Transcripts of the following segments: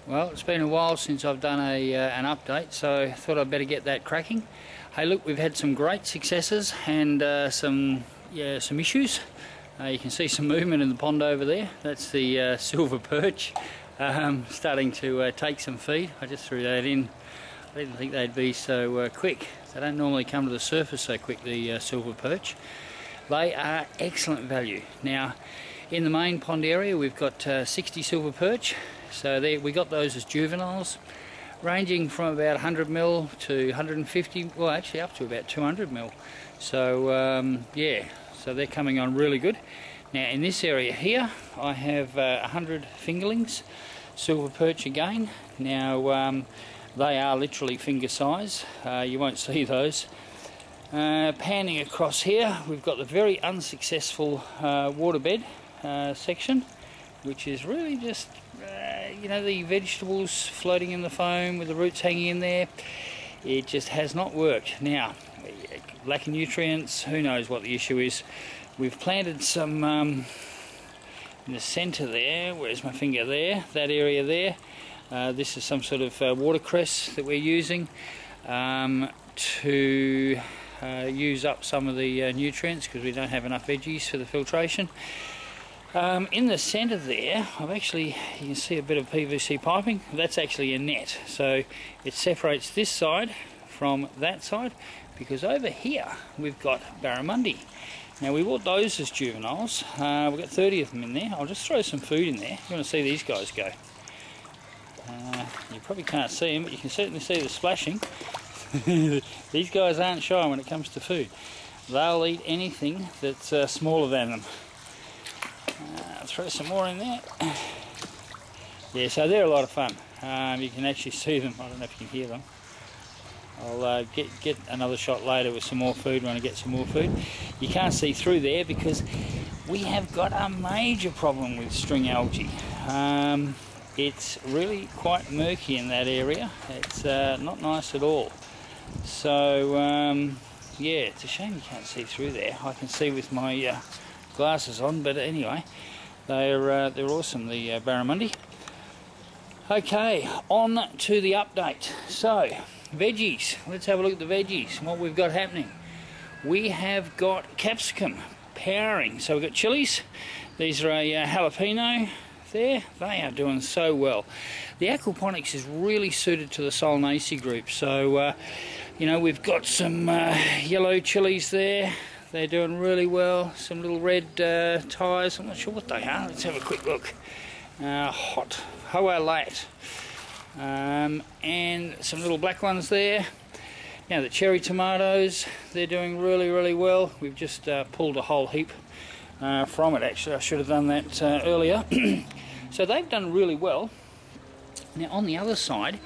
Well, it's been a while since I've done an update, so I thought I'd better get that cracking. Hey, look, we've had some great successes and some issues. You can see some movement in the pond over there. That's the silver perch starting to take some feed. I just threw that in. I didn't think they'd be so quick. They don't normally come to the surface so quick, the silver perch. They are excellent value. Now, in the main pond area, we've got 60 silver perch. So there, we got those as juveniles, ranging from about 100 mil to 150, well actually up to about 200 mil. So yeah, so they're coming on really good. Now in this area here, I have 100 fingerlings, silver perch again. Now they are literally finger size, you won't see those. Panning across here, we've got the very unsuccessful waterbed section, which is really just you know, the vegetables floating in the foam with the roots hanging in there. It just has not worked. Now, lack of nutrients, who knows what the issue is. We've planted some in the centre there. Where's my finger there? That area there. This is some sort of watercress that we're using to use up some of the nutrients, because we don't have enough veggies for the filtration. In the centre there, you can see a bit of PVC piping. That's actually a net, so it separates this side from that side, because over here we've got barramundi. Now we bought those as juveniles. We've got 30 of them in there. I'll just throw some food in there. You want to see these guys go. You probably can't see them, but you can certainly see the splashing. These guys aren't shy when it comes to food. They'll eat anything that's smaller than them. Throw some more in there. Yeah, so they're a lot of fun. You can actually see them. I don't know if you can hear them. I'll get another shot later with some more food when I get some more food. You can't see through there because we have got a major problem with string algae. It's really quite murky in that area. It's not nice at all. So yeah, it's a shame you can't see through there. I can see with my glasses on, but anyway, they're awesome, the barramundi. Okay, on to the update. So, veggies. Let's have a look at the veggies and what we've got happening. We have got capsicum powering. So we've got chilies. These are a jalapeno there. They are doing so well. The aquaponics is really suited to the Solanaceae group. So, you know, we've got some yellow chilies there. They're doing really well. Some little red tyres. I'm not sure what they are. Let's have a quick look. Hot Hoalate. And some little black ones there. Now the cherry tomatoes, they're doing really, really well. We've just pulled a whole heap from it. Actually, I should have done that earlier. So they've done really well. Now on the other side,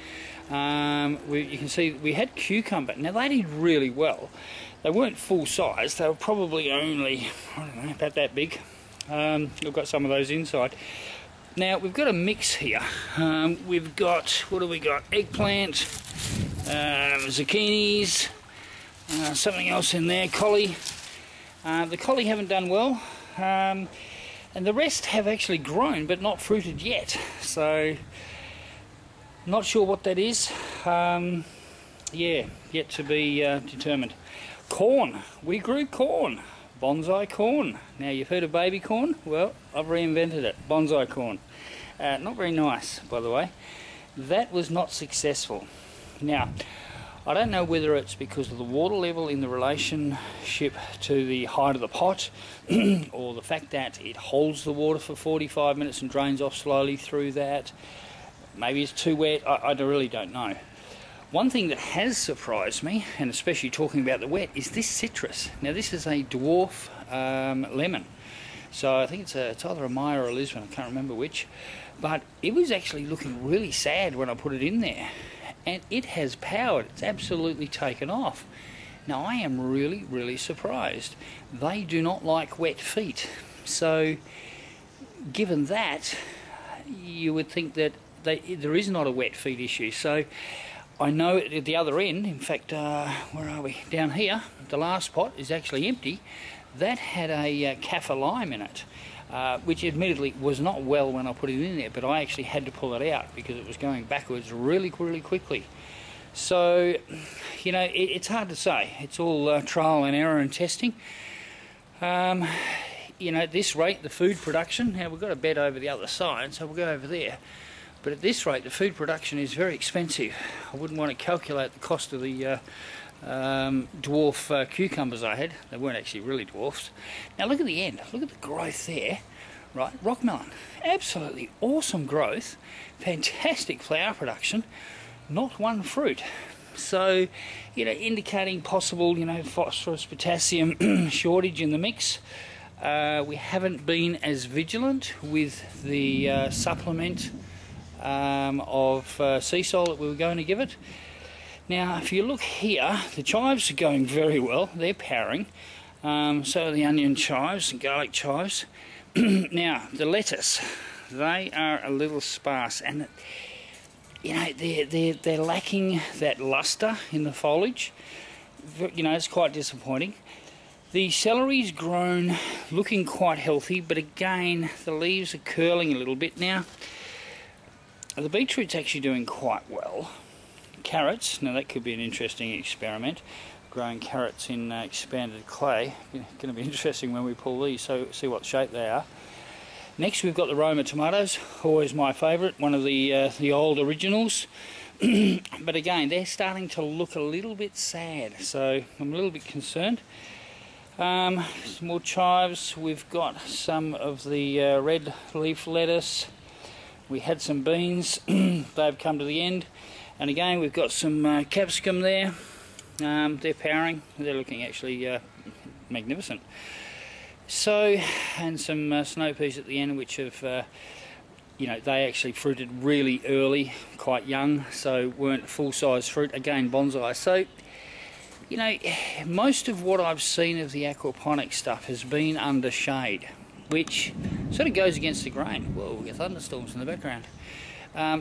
you can see we had cucumber. Now they did really well. They weren't full size, they were probably only, I don't know, about that big. We've got some of those inside. Now we've got a mix here. We've got, what do we got? Eggplant, zucchinis, something else in there, collie. The collie haven't done well, and the rest have actually grown but not fruited yet. So, not sure what that is. Yeah, yet to be determined. Corn. We grew corn. Bonsai corn. Now you've heard of baby corn? Well, I've reinvented it. Bonsai corn. Not very nice, by the way. That was not successful. Now, I don't know whether it's because of the water level in the relationship to the height of the pot, or the fact that it holds the water for 45 minutes and drains off slowly through that. Maybe it's too wet. I really don't know. One thing that has surprised me, and especially talking about the wet, is this citrus. Now this is a dwarf lemon. So I think it's either a Maya or a Lisbon, I can't remember which. But it was actually looking really sad when I put it in there. And it has powered, it's absolutely taken off. Now I am really, really surprised. They do not like wet feet. So given that, you would think that there is not a wet feet issue. So I know at the other end, in fact, where are we? Down here, the last pot is actually empty. That had a kaffir lime in it. which admittedly was not well when I put it in there, but I actually had to pull it out because it was going backwards really quickly. So, you know, it's hard to say. It's all trial and error and testing. You know, at this rate, the food production, now we've got a bed over the other side, so we'll go over there. But at this rate, the food production is very expensive. I wouldn't want to calculate the cost of the dwarf cucumbers I had. They weren't actually really dwarfs. Now look at the end. Look at the growth there. Right, rock melon. Absolutely awesome growth. Fantastic flower production. Not one fruit. So, you know, indicating possible, you know, phosphorus, potassium shortage in the mix. We haven't been as vigilant with the supplement of sea salt that we were going to give it. Now, if you look here, the chives are going very well. They're powering. So are the onion chives and garlic chives. Now, the lettuce, they are a little sparse, and you know, they're lacking that luster in the foliage. You know, it's quite disappointing. The celery's grown looking quite healthy, but again, the leaves are curling a little bit now. The beetroot's actually doing quite well. Carrots, now that could be an interesting experiment, growing carrots in expanded clay. Going to be interesting when we pull these, so see what shape they are. Next we've got the Roma tomatoes, always my favourite, one of the old originals. But again, they're starting to look a little bit sad, so I'm a little bit concerned. Some more chives. We've got some of the red leaf lettuce. We had some beans. They've come to the end. And again, we've got some capsicum there. They're powering. They're looking actually magnificent. So, and some snow peas at the end, which have, you know, they actually fruited really early, quite young, so weren't full-size fruit. Again, bonsai. So, you know, most of what I've seen of the aquaponic stuff has been under shade, which sort of goes against the grain. Whoa, we get thunderstorms in the background.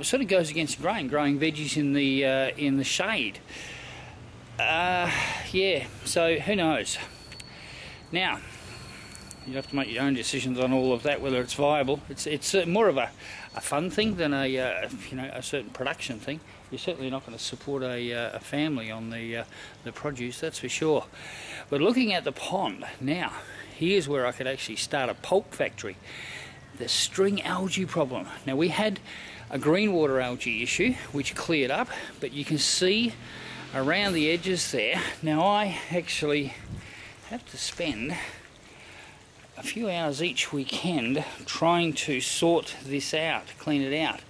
Sort of goes against the grain, growing veggies in the shade. Yeah, so who knows? Now, you have to make your own decisions on all of that, whether it's viable. It's more of a fun thing than a you know, a certain production thing. You're certainly not going to support a family on the produce, that's for sure. But looking at the pond now, here's where I could actually start a pulp factory. The string algae problem. Now we had a green water algae issue which cleared up, but you can see around the edges there. Now I actually have to spend a few hours each weekend trying to sort this out, clean it out.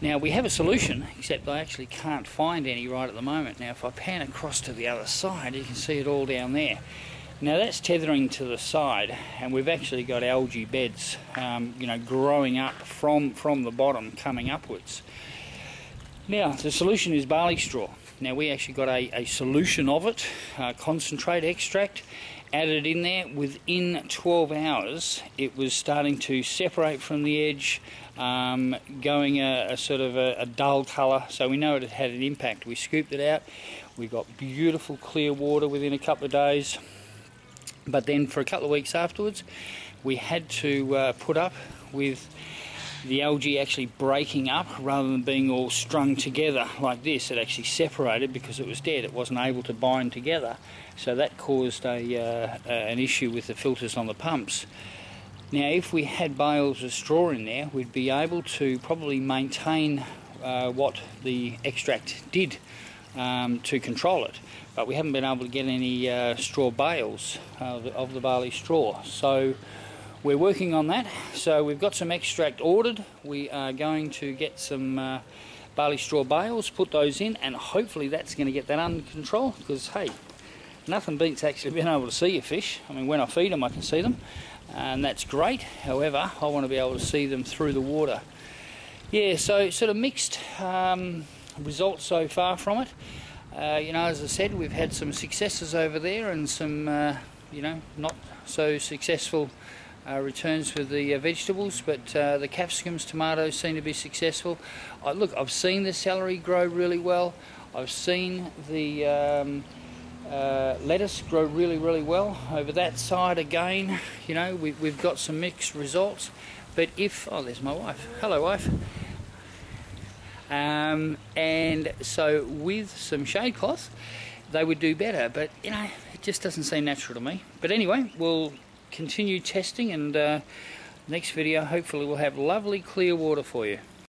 Now we have a solution, except I actually can't find any right at the moment. Now if I pan across to the other side, you can see it all down there. Now that's tethering to the side, and we've actually got algae beds, you know, growing up from the bottom, coming upwards. Now the solution is barley straw. Now we actually got a solution of it, concentrate extract, added in there. Within 12 hours it was starting to separate from the edge, going a sort of a dull colour, so we know it had an impact. We scooped it out, we got beautiful clear water within a couple of days. But then for a couple of weeks afterwards, we had to put up with the algae actually breaking up rather than being all strung together like this. It actually separated because it was dead. It wasn't able to bind together. So that caused an issue with the filters on the pumps. Now, if we had bales of straw in there, we'd be able to probably maintain what the extract did to control it. But we haven't been able to get any straw bales of the barley straw. So we're working on that. So we've got some extract ordered. We are going to get some barley straw bales, put those in, and hopefully that's going to get that under control, because hey, nothing beats actually being able to see your fish. I mean, when I feed them I can see them, and that's great. However, I want to be able to see them through the water. Yeah, so sort of mixed results so far from it. You know, as I said, we've had some successes over there and some, you know, not so successful returns with the vegetables, but the capsicums, tomatoes seem to be successful. Look, I've seen the celery grow really well. I've seen the lettuce grow really well. Over that side again, you know, we've got some mixed results. But if, oh, there's my wife. Hello, wife. And so with some shade cloth, they would do better. But, you know, it just doesn't seem natural to me. But anyway, we'll continue testing, and next video, hopefully we'll have lovely clear water for you.